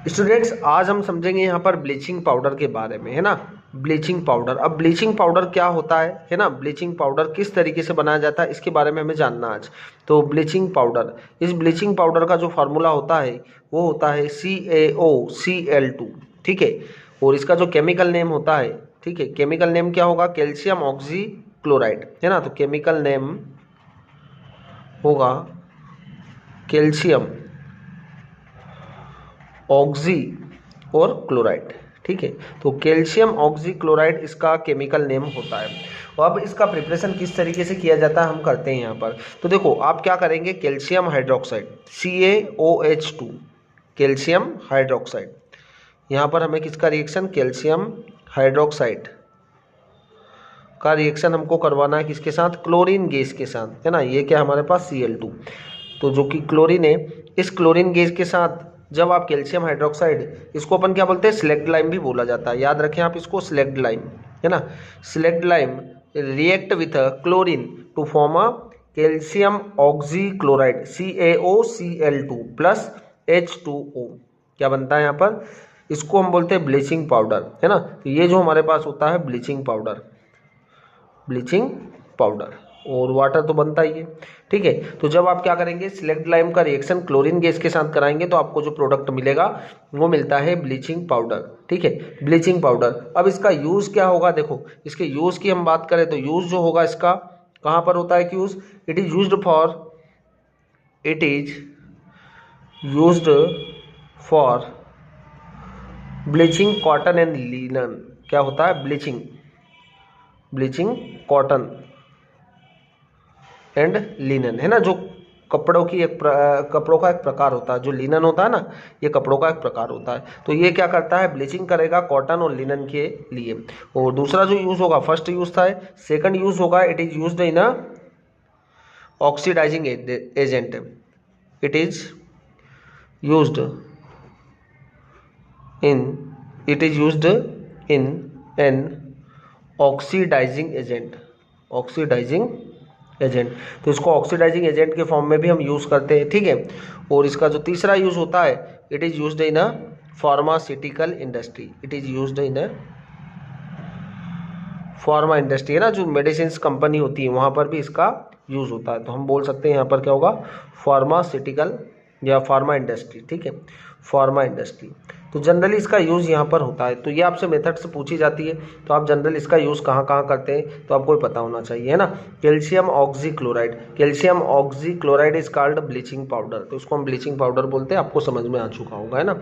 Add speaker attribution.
Speaker 1: Students आज हम समझेंगे यहाँ पर ब्लीचिंग पाउडर के बारे में, है ना। ब्लीचिंग पाउडर, अब ब्लीचिंग पाउडर क्या होता है ना, ब्लीचिंग पाउडर किस तरीके से बनाया जाता है इसके बारे में हमें जानना आज। तो ब्लीचिंग पाउडर, इस ब्लीचिंग पाउडर का जो फार्मूला होता है वो होता है CaOCl2, ठीक है। और इसका जो केमिकल नेम होता है, ठीक है, केमिकल नेम क्या होगा, कैल्शियम ऑक्सी क्लोराइड, है ना। तो केमिकल नेम होगा कैल्शियम ऑक्सी और क्लोराइड, ठीक है। तो कैल्शियम ऑक्सी क्लोराइड इसका केमिकल नेम होता है। और अब इसका प्रिपरेशन किस तरीके से किया जाता है हम करते हैं यहाँ पर। तो देखो आप क्या करेंगे, calcium hydroxide CaOH2, calcium hydroxide, यहाँ पर हमें किसका रिएक्शन, कैल्शियम हाइड्रोक्साइड का रिएक्शन हमको करवाना है किसके साथ, क्लोरीन गैस के साथ, है ना। ये क्या हमारे पास Cl2, तो जो कि क्लोरीन है, इस क्लोरीन गैस के साथ जब आप कैल्शियम हाइड्रोक्साइड, इसको अपन क्या बोलते हैं, सिलेक्ट लाइम भी बोला जाता है, याद रखें आप इसको, सिलेक्ट लाइम, है ना। Slaked lime react with chlorine to form a calcium oxy chloride CaOCl2 plus H2O, क्या बनता है यहाँ पर, इसको हम बोलते हैं ब्लीचिंग पाउडर, है ना। तो ये जो हमारे पास होता है ब्लीचिंग पाउडर, ब्लीचिंग पाउडर, और वाटर तो बनता ही है, ठीक है। तो जब आप क्या करेंगे, सिलेक्ट लाइम का रिएक्शन क्लोरीन गैस के साथ कराएंगे तो आपको जो प्रोडक्ट मिलेगा वो मिलता है ब्लीचिंग पाउडर, ठीक है, ब्लीचिंग पाउडर। अब इसका यूज़ क्या होगा, देखो इसके यूज़ की हम बात करें तो यूज़ जो होगा इसका कहाँ पर होता है कि use, it is used for bleaching cotton and linen, क्या होता है, ब्लीचिंग कॉटन एंड लिनन, है ना। जो कपड़ों का एक प्रकार होता है, जो लिनन होता है ना, ये कपड़ों का एक प्रकार होता है। तो ये क्या करता है, ब्लीचिंग करेगा कॉटन और लिनन के लिए। और दूसरा जो यूज़ होगा, फर्स्ट यूज़ था, सेकंड यूज़ होगा, it is used in a oxidising agent, it is used in an oxidising agent, तो इसको ऑक्सीडाइजिंग एजेंट के फॉर्म में भी हम यूज़ करते हैं, ठीक है। और इसका जो तीसरा यूज़ होता है, it is used in a pharmaceutical industry, it is used in a pharma industry, है ना, जो मेडिसिन कंपनी होती है वहाँ पर भी इसका यूज़ होता है। तो हम बोल सकते हैं यहाँ पर क्या होगा, फार्मास्यूटिकल या फार्मा इंडस्ट्री, ठीक है, फार्मा इंडस्ट्री। तो जनरली इसका यूज़ यहाँ पर होता है। तो ये आपसे मेथड से पूछी जाती है, तो आप जनरल इसका यूज़ कहाँ कहाँ करते हैं तो आपको पता होना चाहिए, है ना। Calcium oxy chloride is called bleaching powder, तो इसको हम ब्लीचिंग पाउडर बोलते हैं, आपको समझ में आ चुका होगा, है ना।